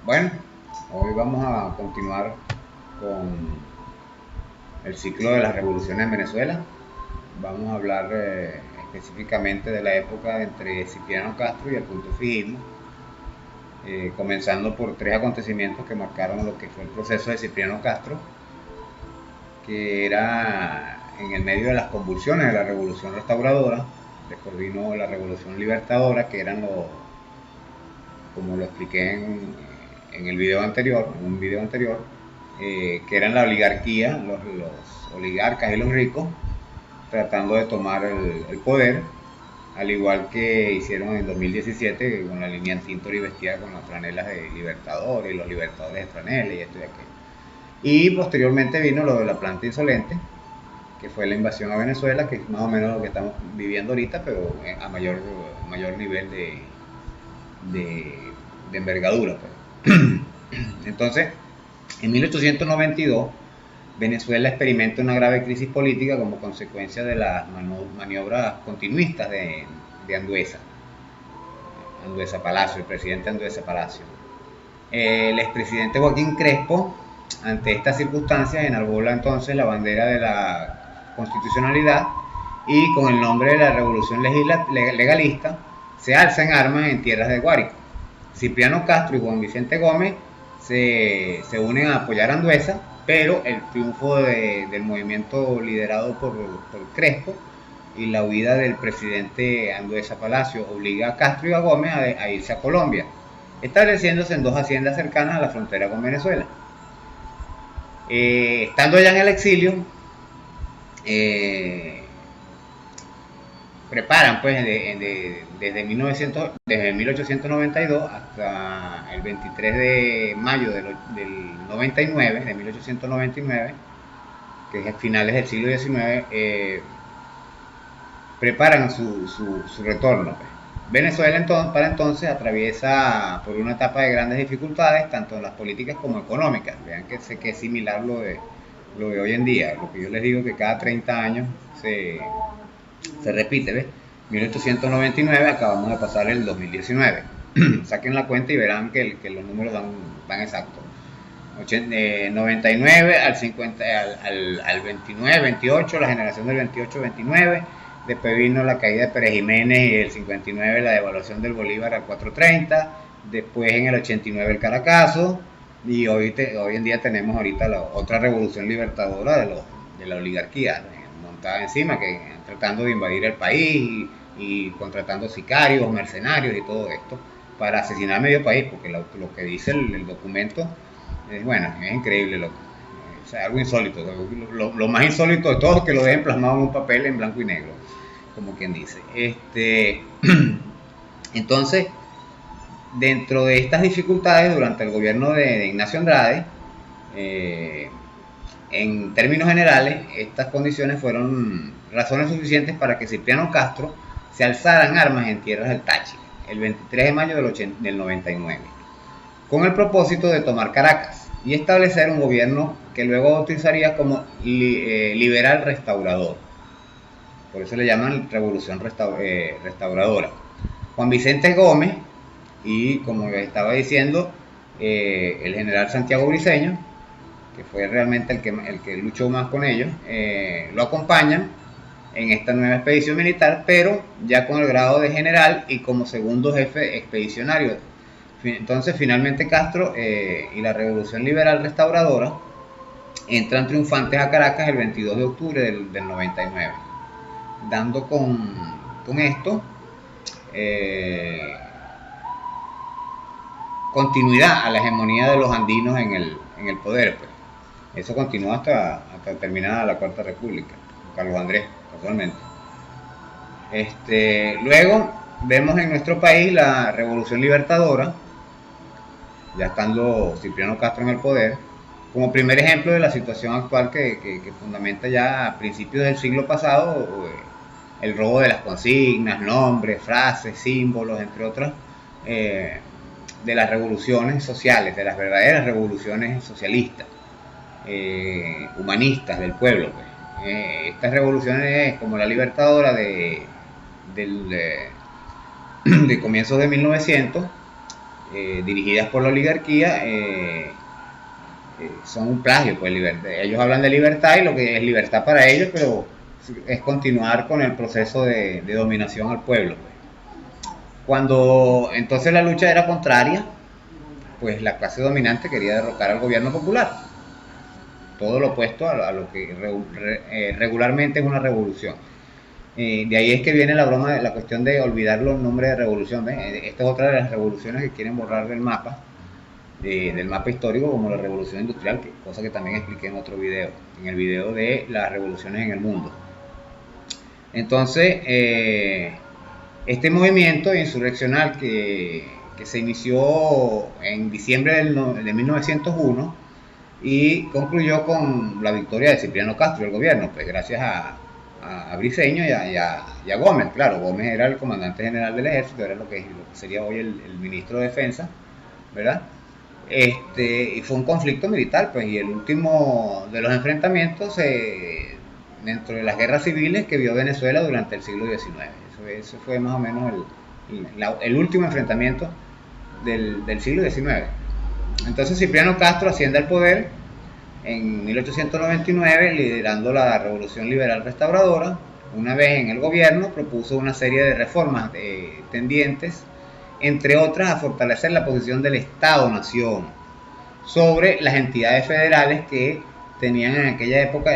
Bueno, hoy vamos a continuar con el ciclo de las revoluciones en Venezuela. Vamos a hablar específicamente de la época entre Cipriano Castro y el punto fijismo, comenzando por tres acontecimientos que marcaron lo que fue el proceso de Cipriano Castro, que era en el medio de las convulsiones de la Revolución Restauradora. Después vino la Revolución Libertadora, que eran los, como lo expliqué en el video anterior, en un video anterior, que eran la oligarquía, los oligarcas y los ricos, tratando de tomar el poder, al igual que hicieron en 2017 con la línea Tintori vestida con las franelas de Libertadores y los libertadores de franelas y esto y aquello. Y posteriormente vino lo de la planta insolente, que fue la invasión a Venezuela, que es más o menos lo que estamos viviendo ahorita, pero a mayor nivel de, de envergadura. Pues. Entonces, en 1892, Venezuela experimenta una grave crisis política como consecuencia de las maniobras continuistas de Andueza Palacio, el presidente Andueza Palacio. El expresidente Joaquín Crespo, ante estas circunstancias, enarbola entonces la bandera de la constitucionalidad y con el nombre de la revolución legalista se alza en armas en tierras de Guárico. Cipriano Castro y Juan Vicente Gómez se unen a apoyar a Andueza, pero el triunfo del movimiento liderado por Crespo y la huida del presidente Andueza Palacio obliga a Castro y a Gómez a irse a Colombia, estableciéndose en dos haciendas cercanas a la frontera con Venezuela. Estando allá en el exilio, preparan pues desde 1892 hasta el 23 de mayo del 99, de 1899, que es finales del siglo XIX, preparan su retorno. Pues. Venezuela para entonces atraviesa por una etapa de grandes dificultades, tanto en las políticas como económicas. Vean que sé que es similar lo de hoy en día, lo que yo les digo que cada 30 años se repite, ¿ves? 1899, acabamos de pasar el 2019. Saquen la cuenta y verán que los números van exactos. 99 al 50, al 29, 28, la generación del 28, 29. Después vino la caída de Pérez Jiménez y el 59 la devaluación del Bolívar al 4.30. Después en el 89 el Caracazo. Y hoy en día tenemos ahorita la otra revolución libertadora de la oligarquía, montada encima, que tratando de invadir el país y contratando sicarios, mercenarios y todo esto para asesinar a medio país, porque lo que dice el documento es, bueno, es increíble, o sea, algo insólito, lo más insólito de todo es que lo dejen plasmado en un papel en blanco y negro, como quien dice. Entonces, dentro de estas dificultades, durante el gobierno de Ignacio Andrade, en términos generales, estas condiciones fueron razones suficientes para que Cipriano Castro se alzara en armas en tierras del Táchira, el 23 de mayo del 99, con el propósito de tomar Caracas y establecer un gobierno que luego bautizaría como liberal restaurador. Por eso le llaman revolución restauradora. Juan Vicente Gómez y, como les estaba diciendo, el general Santiago Briceño, que fue realmente el que luchó más con ellos, lo acompañan en esta nueva expedición militar, pero ya con el grado de general y como segundo jefe expedicionario. Entonces, finalmente Castro y la Revolución Liberal Restauradora entran triunfantes a Caracas el 22 de octubre del 99, dando con esto continuidad a la hegemonía de los andinos en el poder. Pues. Eso continuó hasta terminada la Cuarta República, Carlos Andrés, casualmente. Luego vemos en nuestro país la Revolución Libertadora, ya estando Cipriano Castro en el poder, como primer ejemplo de la situación actual que fundamenta ya a principios del siglo pasado el robo de las consignas, nombres, frases, símbolos, entre otras, de las revoluciones sociales, de las verdaderas revoluciones socialistas, humanistas del pueblo. Pues. Estas revoluciones como la Libertadora de comienzos de 1900 dirigidas por la oligarquía, son un plagio. Pues ellos hablan de libertad y lo que es libertad para ellos, pero es continuar con el proceso de dominación al pueblo. Cuando entonces la lucha era contraria, pues la clase dominante quería derrocar al gobierno popular. Todo lo opuesto a lo que regularmente es una revolución. De ahí es que viene la broma, la cuestión de olvidar los nombres de revolución. Esta es otra de las revoluciones que quieren borrar del mapa histórico, como la revolución industrial, cosa que también expliqué en otro video, en el video de las revoluciones en el mundo. Entonces, este movimiento insurreccional que se inició en diciembre de 1901 y concluyó con la victoria de Cipriano Castro, el gobierno, pues gracias a Briceño y a Gómez. Claro, Gómez era el comandante general del ejército, era lo que sería hoy el ministro de defensa, ¿verdad? Y fue un conflicto militar, pues, y el último de los enfrentamientos dentro de las guerras civiles que vio Venezuela durante el siglo XIX. Eso fue más o menos el último enfrentamiento del siglo XIX. Entonces Cipriano Castro asciende al poder en 1899, liderando la Revolución Liberal Restauradora. Una vez en el gobierno, propuso una serie de reformas tendientes, entre otras, a fortalecer la posición del Estado-Nación sobre las entidades federales que tenían en aquella época,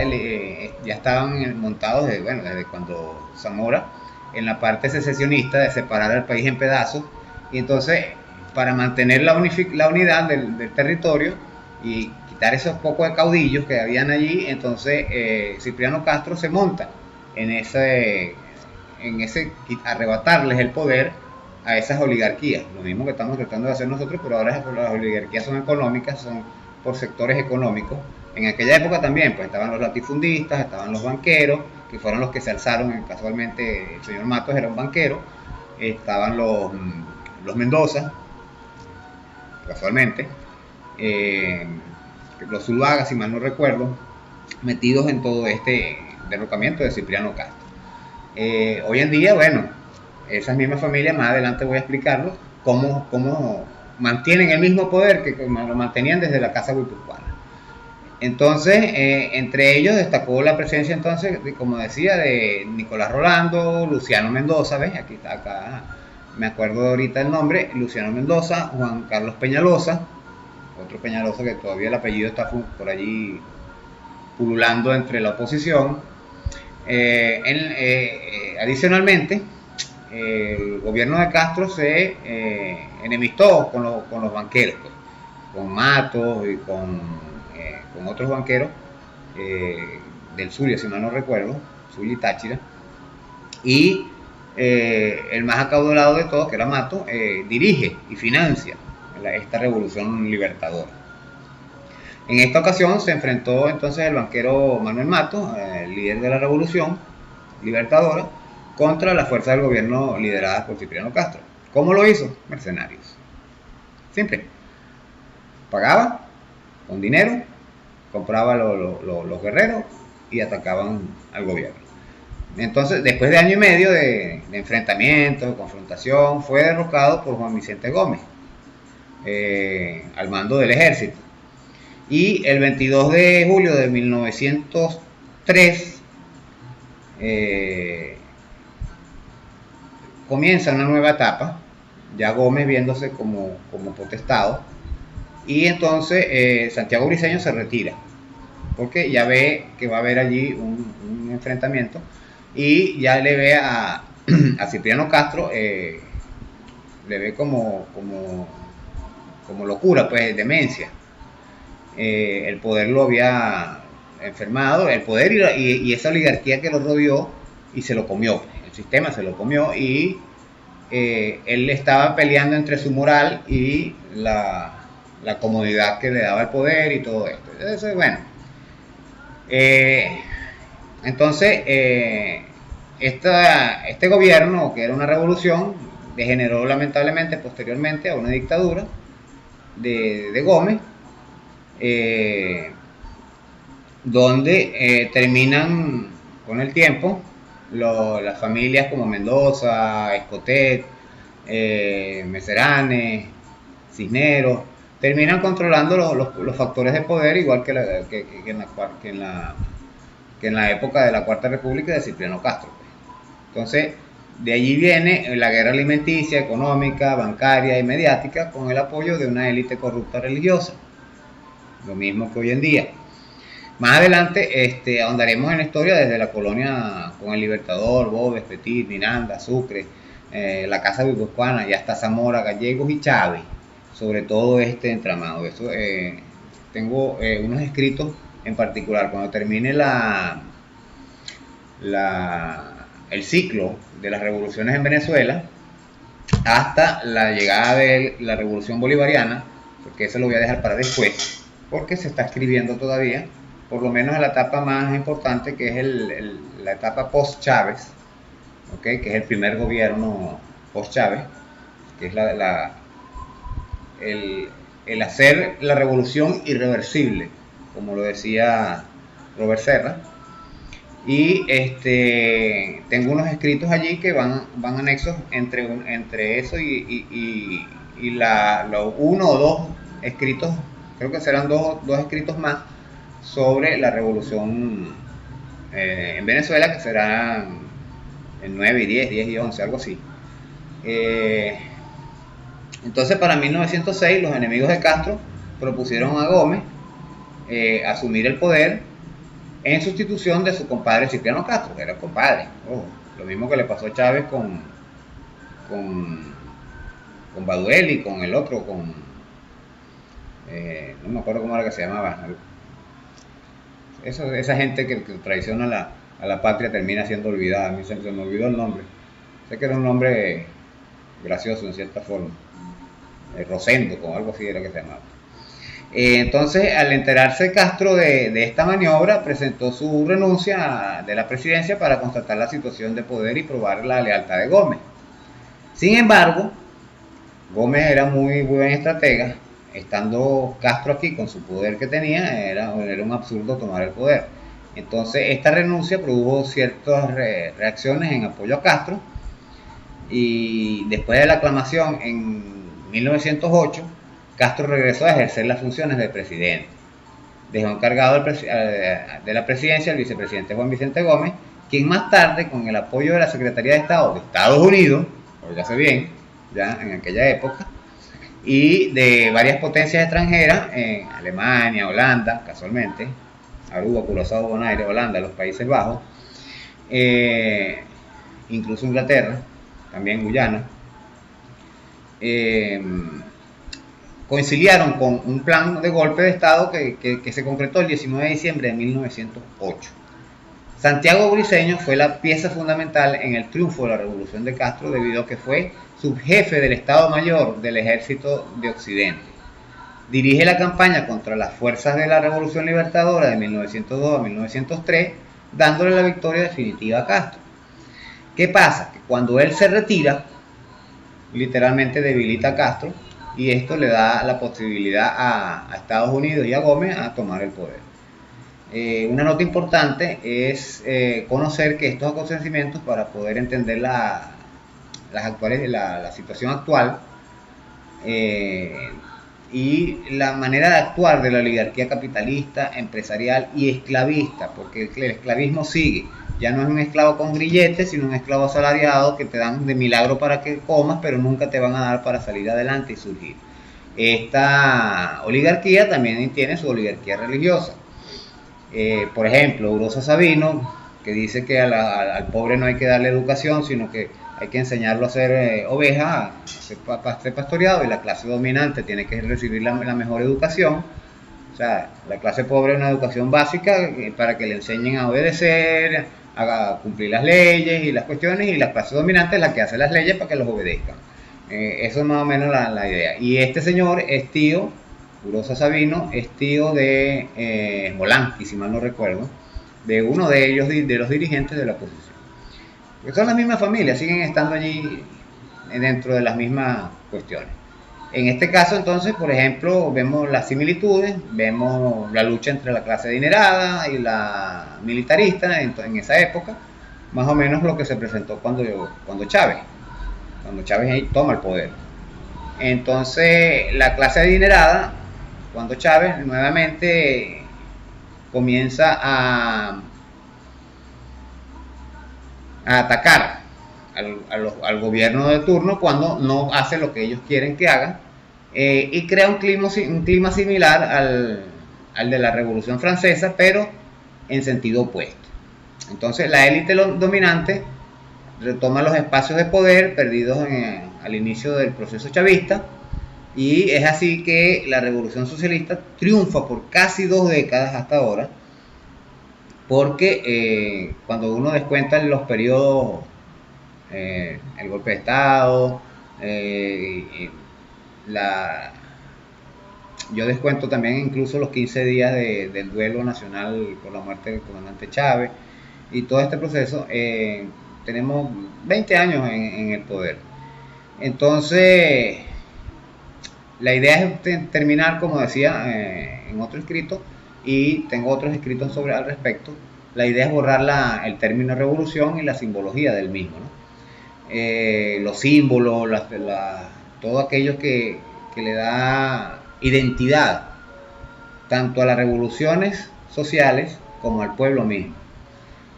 ya estaban montados desde cuando Zamora, en la parte secesionista de separar al país en pedazos. Y entonces, para mantener la unidad del territorio y quitar esos pocos de caudillos que habían allí, entonces Cipriano Castro se monta en ese arrebatarles el poder a esas oligarquías, lo mismo que estamos tratando de hacer nosotros, pero ahora las oligarquías son económicas, son por sectores económicos. En aquella época también pues estaban los latifundistas, estaban los banqueros, que fueron los que se alzaron. Casualmente el señor Matos era un banquero, estaban los Mendoza, casualmente, los Zuluaga, si mal no recuerdo, metidos en todo este derrocamiento de Cipriano Castro. Hoy en día, bueno, esas mismas familias, más adelante voy a explicarlo, cómo mantienen el mismo poder que lo mantenían desde la Casa Guipuzcoana. Entonces, entre ellos destacó la presencia entonces, como decía, de Nicolás Rolando, Luciano Mendoza, ¿ves? Aquí está, acá me acuerdo ahorita el nombre, Luciano Mendoza, Juan Carlos Peñalosa, otro Peñalosa que todavía el apellido está por allí pululando entre la oposición. Adicionalmente, el gobierno de Castro se enemistó con los banqueros, pues, con Matos y con otros banqueros del Zulia, si mal no recuerdo, Zulia y Táchira, y el más acaudalado de todos, que era Matos, dirige y financia esta revolución libertadora. En esta ocasión se enfrentó entonces el banquero Manuel Matos, el líder de la revolución libertadora, contra las fuerzas del gobierno lideradas por Cipriano Castro. ¿Cómo lo hizo? Mercenarios. Simple. Pagaba con dinero, compraba los guerreros y atacaban al gobierno. Entonces, después de año y medio de enfrentamientos, de confrontación, fue derrocado por Juan Vicente Gómez, al mando del ejército. Y el 22 de julio de 1903 comienza una nueva etapa, ya Gómez viéndose como potestado, y entonces Santiago Briceño se retira, porque ya ve que va a haber allí un enfrentamiento, y ya le ve a Cipriano Castro, le ve como locura, pues demencia. El poder lo había enfermado, el poder y esa oligarquía que lo rodeó, y se lo comió, el sistema se lo comió, y él estaba peleando entre su moral y la comodidad que le daba el poder y todo esto. Entonces, bueno, entonces este gobierno, que era una revolución, degeneró lamentablemente posteriormente a una dictadura de Gómez, donde terminan con el tiempo las familias como Mendoza, Escotet, Meseranes, Cisneros, terminan controlando los factores de poder, igual que, en la época de la Cuarta República de Cipriano Castro. Entonces, de allí viene la guerra alimenticia, económica, bancaria y mediática, con el apoyo de una élite corrupta religiosa, lo mismo que hoy en día. Más adelante ahondaremos en la historia desde la colonia con el Libertador, Boves, Petit, Miranda, Sucre, la Casa Guipuzcoana y hasta Zamora, Gallegos y Chávez, sobre todo este entramado. Eso, tengo unos escritos en particular. Cuando termine el ciclo de las revoluciones en Venezuela, hasta la llegada de la revolución bolivariana, porque eso lo voy a dejar para después, porque se está escribiendo todavía, por lo menos en la etapa más importante, que es la etapa post-Chávez, ¿okay? Que es el primer gobierno post-Chávez, que es el hacer la revolución irreversible, como lo decía Robert Serra. Y tengo unos escritos allí que van anexos entre eso y uno o dos escritos, creo que serán dos escritos más, sobre la revolución en Venezuela, que serán en 9 y 10 y 11, algo así. Entonces, para 1906, los enemigos de Castro propusieron a Gómez asumir el poder en sustitución de su compadre Cipriano Castro, que era el compadre. Lo mismo que le pasó a Chávez con Baduel y con el otro, no me acuerdo cómo era que se llamaba. Esa gente que traiciona a la patria termina siendo olvidada. A mí se me olvidó el nombre. Sé que era un nombre gracioso en cierta forma. Rosendo, como algo así era que se llamaba. Entonces, al enterarse Castro de esta maniobra, presentó su renuncia de la presidencia para constatar la situación de poder y probar la lealtad de Gómez. Sin embargo, Gómez era muy buen estratega. Estando Castro aquí con su poder que tenía, era un absurdo tomar el poder. Entonces, esta renuncia produjo ciertas reacciones en apoyo a Castro, y después de la aclamación en 1908, Castro regresó a ejercer las funciones de presidente. Dejó encargado de la presidencia al vicepresidente Juan Vicente Gómez, quien más tarde, con el apoyo de la Secretaría de Estado de Estados Unidos, oígase bien, ya en aquella época, y de varias potencias extranjeras, Alemania, Holanda, casualmente, Aruba, Curazao, Bonaire, Holanda, los Países Bajos, incluso Inglaterra, también Guyana, conciliaron con un plan de golpe de Estado que se concretó el 19 de diciembre de 1908. Santiago Briceño fue la pieza fundamental en el triunfo de la revolución de Castro, debido a que fue subjefe del Estado Mayor del Ejército de Occidente. Dirige la campaña contra las fuerzas de la Revolución Libertadora de 1902 a 1903, dándole la victoria definitiva a Castro. ¿Qué pasa? Que cuando él se retira, literalmente debilita a Castro, y esto le da la posibilidad a Estados Unidos y a Gómez a tomar el poder. Una nota importante es conocer que estos acontecimientos, para poder entender la situación actual y la manera de actuar de la oligarquía capitalista, empresarial y esclavista, porque el esclavismo sigue. Ya no es un esclavo con grilletes, sino un esclavo asalariado que te dan de milagro para que comas, pero nunca te van a dar para salir adelante y surgir. Esta oligarquía también tiene su oligarquía religiosa. Por ejemplo, Urosa Sabino, que dice que al pobre no hay que darle educación, sino que hay que enseñarlo a ser oveja, a ser pastoreado, y la clase dominante tiene que recibir la mejor educación. O sea, la clase pobre una educación básica para que le enseñen a obedecer, a cumplir las leyes y las cuestiones, y la clase dominante es la que hace las leyes para que los obedezcan. Eso es más o menos la idea. Y este señor es tío, Urosa Sabino, es tío de Molanqui, si mal no recuerdo, de uno de ellos, de los dirigentes de la oposición. Porque son la misma familia, siguen estando allí dentro de las mismas cuestiones. En este caso, entonces, por ejemplo, vemos las similitudes, vemos la lucha entre la clase adinerada y la militarista en esa época, más o menos lo que se presentó cuando Chávez toma el poder. Entonces la clase adinerada, cuando Chávez nuevamente comienza a atacar al gobierno de turno cuando no hace lo que ellos quieren que haga, y crea un clima similar al de la Revolución Francesa, pero en sentido opuesto. Entonces la élite dominante retoma los espacios de poder perdidos al inicio del proceso chavista, y es así que la Revolución Socialista triunfa por casi 2 décadas hasta ahora, porque cuando uno descuenta los periodos, el golpe de Estado, yo descuento también incluso los 15 días del duelo nacional por la muerte del comandante Chávez, y todo este proceso, tenemos 20 años en el poder. Entonces, la idea es terminar, como decía en otro escrito, y tengo otros escritos al respecto. La idea es borrar el término revolución y la simbología del mismo, ¿no? Los símbolos, todo aquello que le da identidad tanto a las revoluciones sociales como al pueblo mismo.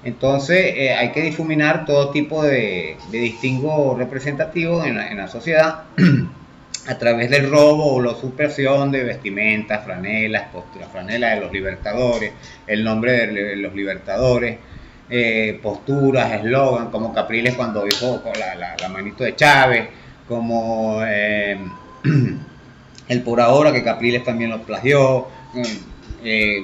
Entonces hay que difuminar todo tipo de distingo representativo en la sociedad a través del robo o la supresión de vestimentas, franelas, la franela de los libertadores, el nombre de los libertadores, posturas, eslogan, como Capriles cuando hizo la manito de Chávez, como el por ahora, que Capriles también lo plagió,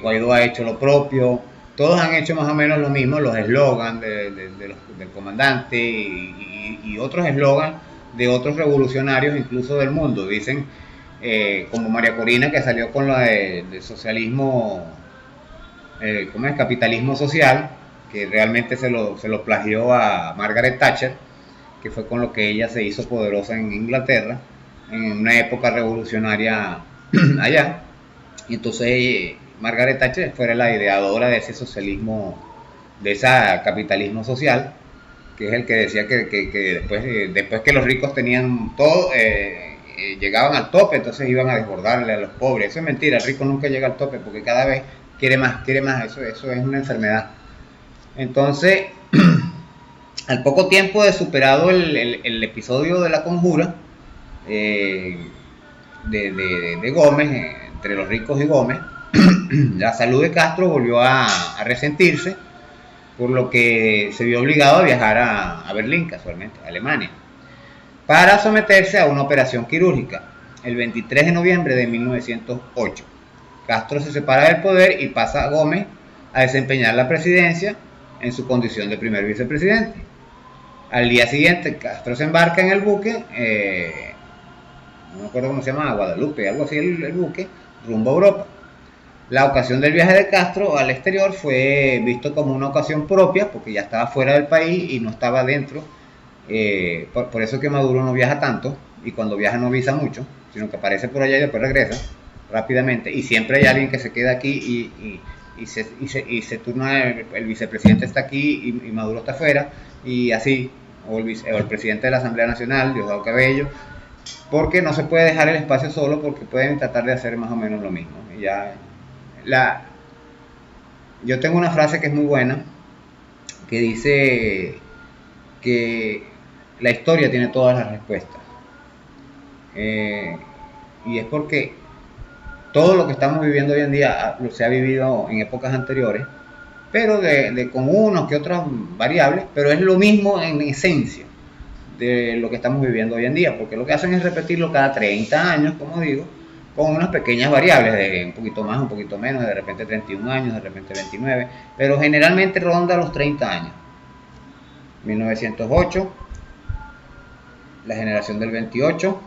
Guaidó ha hecho lo propio, todos han hecho más o menos lo mismo, los eslogans del comandante y otros eslogans de otros revolucionarios incluso del mundo. Dicen, como María Corina, que salió con la de socialismo, ¿cómo es? Capitalismo social, que realmente se lo plagió a Margaret Thatcher, que fue con lo que ella se hizo poderosa en Inglaterra, en una época revolucionaria allá. Y entonces Margaret Thatcher fue la ideadora de ese socialismo, de ese capitalismo social, que es el que decía que después que los ricos tenían todo, llegaban al tope, entonces iban a desbordarle a los pobres. Eso es mentira, el rico nunca llega al tope porque cada vez quiere más, eso es una enfermedad. Entonces, al poco tiempo de superado el episodio de la conjura, de Gómez, entre los ricos y Gómez, la salud de Castro volvió a resentirse, por lo que se vio obligado a viajar a Berlín, casualmente, a Alemania, para someterse a una operación quirúrgica. El 23 de noviembre de 1908, Castro se separa del poder y pasa a Gómez a desempeñar la presidencia en su condición de primer vicepresidente. Al día siguiente, Castro se embarca en el buque, no me acuerdo cómo se llama, Guadalupe, algo así, el buque, rumbo a Europa. La ocasión del viaje de Castro al exterior fue visto como una ocasión propia, porque ya estaba fuera del país y no estaba dentro. Por eso que Maduro no viaja tanto, y cuando viaja no visa mucho, sino que aparece por allá y después regresa rápidamente. Y siempre hay alguien que se queda aquí y se turna, el vicepresidente está aquí y Maduro está afuera, y así, o el presidente de la Asamblea Nacional, Diosdado Cabello, porque no se puede dejar el espacio solo, porque pueden tratar de hacer más o menos lo mismo. Y ya, yo tengo una frase que es muy buena, que dice que la historia tiene todas las respuestas, y es porque todo lo que estamos viviendo hoy en día se ha vivido en épocas anteriores, pero con unos que otras variables, pero es lo mismo en esencia de lo que estamos viviendo hoy en día, porque lo que hacen es repetirlo cada 30 años, como digo, con unas pequeñas variables, de un poquito más, un poquito menos, de repente 31 años, de repente 29, pero generalmente ronda los 30 años. 1908, la generación del 28,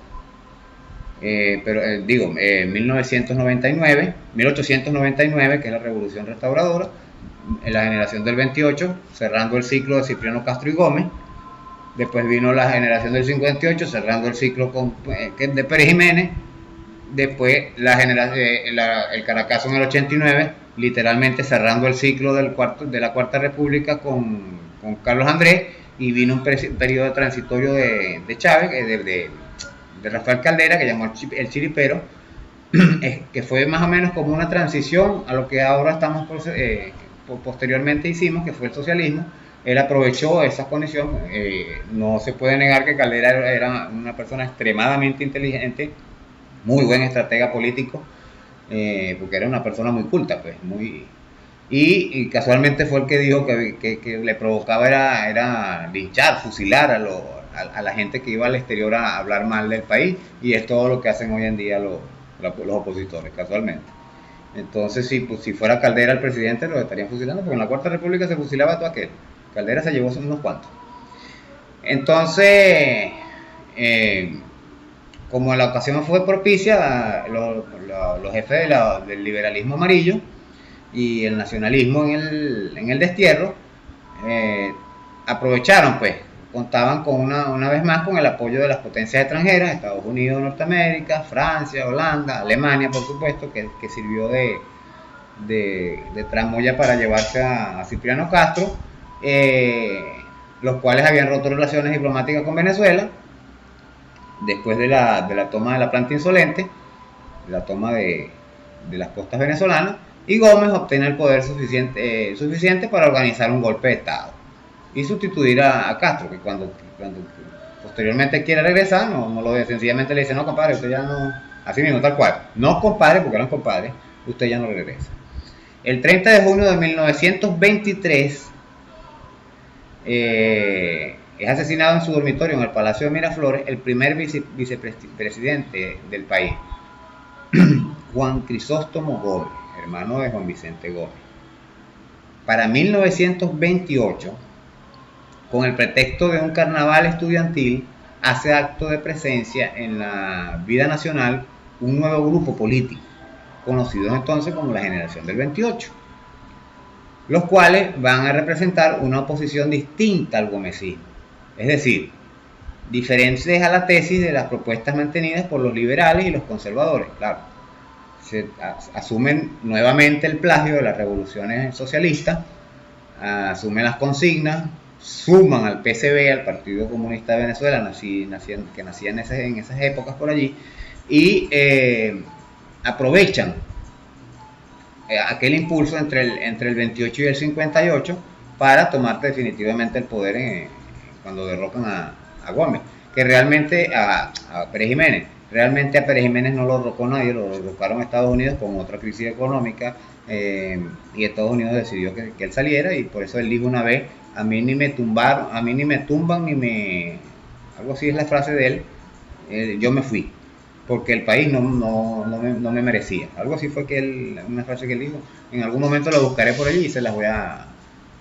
1999, 1899, que es la Revolución Restauradora, la generación del 28, cerrando el ciclo de Cipriano Castro y Gómez. Después vino la generación del 58, cerrando el ciclo de Pérez Jiménez. Después el Caracazo en el 89, literalmente cerrando el ciclo de la Cuarta República con Carlos Andrés. Y vino un periodo transitorio de Chávez, Rafael Caldera, que llamó el chiripero, que fue más o menos como una transición a lo que ahora estamos posteriormente hicimos, que fue el socialismo. Él aprovechó esa condición. No se puede negar que Caldera era una persona extremadamente inteligente, muy buen estratega político, porque era una persona muy culta, pues, y casualmente fue el que dijo que le provocaba era linchar, fusilar a la gente que iba al exterior a hablar mal del país, y es todo lo que hacen hoy en día los opositores, casualmente. Entonces, si fuera Caldera el presidente, lo estarían fusilando, porque en la Cuarta República se fusilaba a todo aquel. Caldera se llevó unos cuantos. Entonces, como la ocasión fue propicia, los jefes del liberalismo amarillo y el nacionalismo en el destierro, aprovecharon, pues, contaban con una vez más con el apoyo de las potencias extranjeras, Estados Unidos, Norteamérica, Francia, Holanda, Alemania, por supuesto, que sirvió de tramoya para llevarse a Cipriano Castro, los cuales habían roto relaciones diplomáticas con Venezuela después de la toma de la planta Insolente, la toma de las costas venezolanas, y Gómez obtiene el poder suficiente para organizar un golpe de Estado y sustituir a Castro, que cuando posteriormente quiere regresar, no lo ve, sencillamente le dice: no, compadre, usted ya no, así mismo, tal cual, no, compadre, porque eran compadres, usted ya no regresa. El 30 de junio de 1923 es asesinado en su dormitorio en el Palacio de Miraflores el primer vicepresidente del país, Juan Crisóstomo Gómez, hermano de Juan Vicente Gómez. Para 1928, con el pretexto de un carnaval estudiantil, hace acto de presencia en la vida nacional un nuevo grupo político, conocido entonces como la Generación del 28, los cuales van a representar una oposición distinta al gomecismo, es decir, diferentes a la tesis de las propuestas mantenidas por los liberales y los conservadores. Claro, se asumen nuevamente el plagio de las revoluciones socialistas, asumen las consignas, suman al PCB, al Partido Comunista de Venezuela, que nacía en esas épocas por allí, y aprovechan aquel impulso entre el 28 y el 58 para tomar definitivamente el poder cuando derrocan a Gómez, que realmente a Pérez Jiménez. Realmente a Pérez Jiménez no lo derrocó nadie, lo derrocaron Estados Unidos con otra crisis económica, y Estados Unidos decidió que él saliera, y por eso él dijo una vez: a mí ni me tumban, algo así es la frase de él, yo me fui, porque el país no me merecía. Algo así fue una frase que él dijo. En algún momento lo buscaré por allí y se las voy a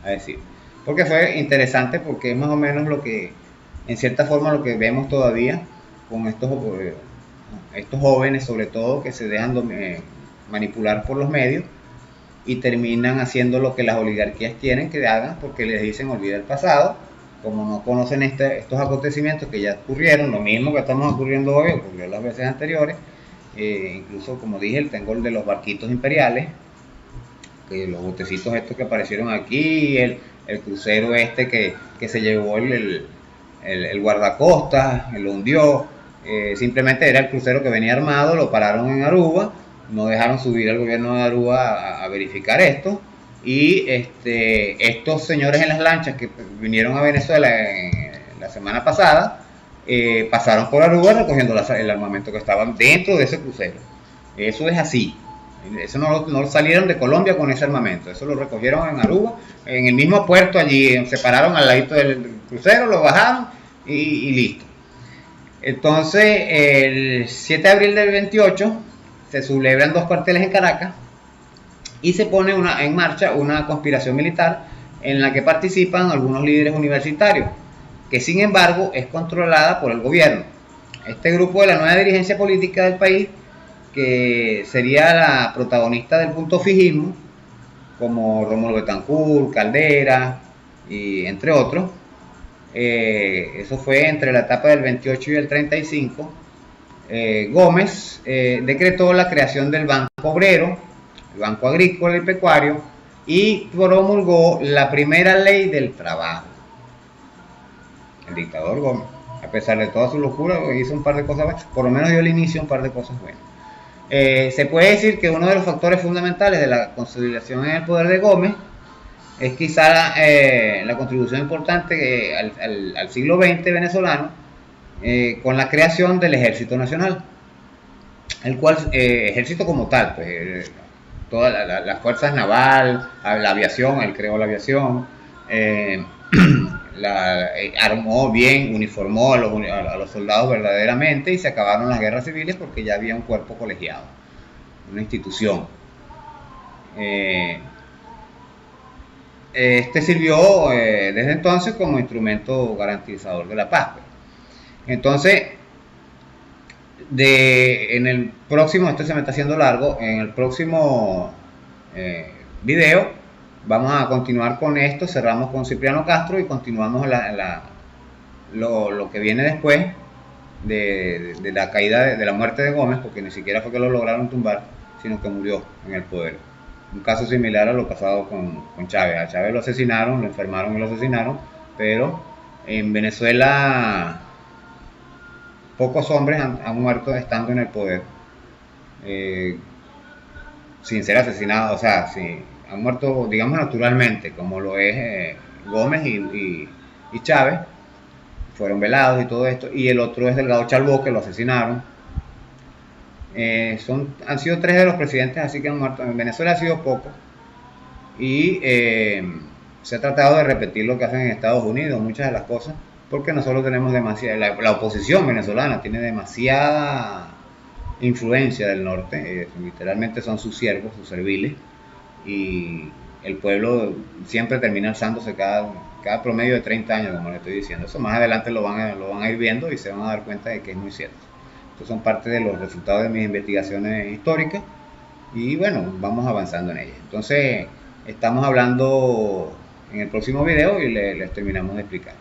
decir. Porque fue interesante, porque es más o menos lo que, en cierta forma, lo que vemos todavía con estos jóvenes, sobre todo, que se dejan manipular por los medios y terminan haciendo lo que las oligarquías quieren que hagan, porque les dicen: olvida el pasado. Como no conocen estos acontecimientos que ya ocurrieron, lo mismo que estamos ocurriendo hoy, ocurrió las veces anteriores. Incluso, como dije, tengo el de los barquitos imperiales, que los botecitos estos que aparecieron aquí, el crucero que se llevó el guardacostas, lo hundió. Simplemente era el crucero que venía armado, lo pararon en Aruba, no dejaron subir al gobierno de Aruba a verificar esto, y estos señores en las lanchas que vinieron a Venezuela la semana pasada, pasaron por Aruba recogiendo el armamento que estaba dentro de ese crucero. Eso es así. Eso no salieron de Colombia con ese armamento, eso lo recogieron en Aruba, en el mismo puerto allí, se pararon al ladito del crucero, lo bajaron y listo. Entonces, el 7 de abril del 28 se celebran 2 cuarteles en Caracas y se pone en marcha una conspiración militar en la que participan algunos líderes universitarios, que sin embargo es controlada por el gobierno. Este grupo de la nueva dirigencia política del país, que sería la protagonista del punto fijismo, como Rómulo Betancourt, Caldera, y entre otros, eso fue entre la etapa del 28 y el 35. Gómez decretó la creación del Banco Obrero, el Banco Agrícola y Pecuario, y promulgó la primera ley del trabajo. El dictador Gómez, pesar de toda su locura, hizo un par de cosas buenas, por lo menos dio al inicio un par de cosas buenas. Se puede decir que uno de los factores fundamentales de la consolidación en el poder de Gómez es quizá la contribución importante al siglo XX venezolano con la creación del Ejército Nacional, el cual, ejército como tal, pues todas las fuerzas naval, la aviación, él creó la aviación, armó bien, uniformó a los soldados verdaderamente y se acabaron las guerras civiles porque ya había un cuerpo colegiado, una institución. Este sirvió desde entonces como instrumento garantizador de la paz. Entonces, en el próximo, esto se me está haciendo largo, en el próximo video vamos a continuar con esto, cerramos con Cipriano Castro y continuamos lo que viene después de la caída, de la muerte de Gómez, porque ni siquiera fue que lo lograron tumbar, sino que murió en el poder. Un caso similar a lo pasado con Chávez. A Chávez lo asesinaron, lo enfermaron y lo asesinaron, pero en Venezuela pocos hombres han muerto estando en el poder sin ser asesinados, o sea, han muerto, digamos, naturalmente, como lo es Gómez y Chávez, fueron velados y todo esto, y el otro es Delgado Chalbó, que lo asesinaron. Han sido 3 de los presidentes así que han muerto. En Venezuela ha sido poco, y se ha tratado de repetir lo que hacen en Estados Unidos, muchas de las cosas, porque nosotros tenemos demasiada, la oposición venezolana tiene demasiada influencia del norte, literalmente son sus siervos, sus serviles, y el pueblo siempre termina alzándose cada promedio de 30 años, como le estoy diciendo. Eso más adelante lo van a ir viendo y se van a dar cuenta de que es muy cierto. Estos son parte de los resultados de mis investigaciones históricas y bueno, vamos avanzando en ellas. Entonces, estamos hablando en el próximo video y les terminamos de explicar.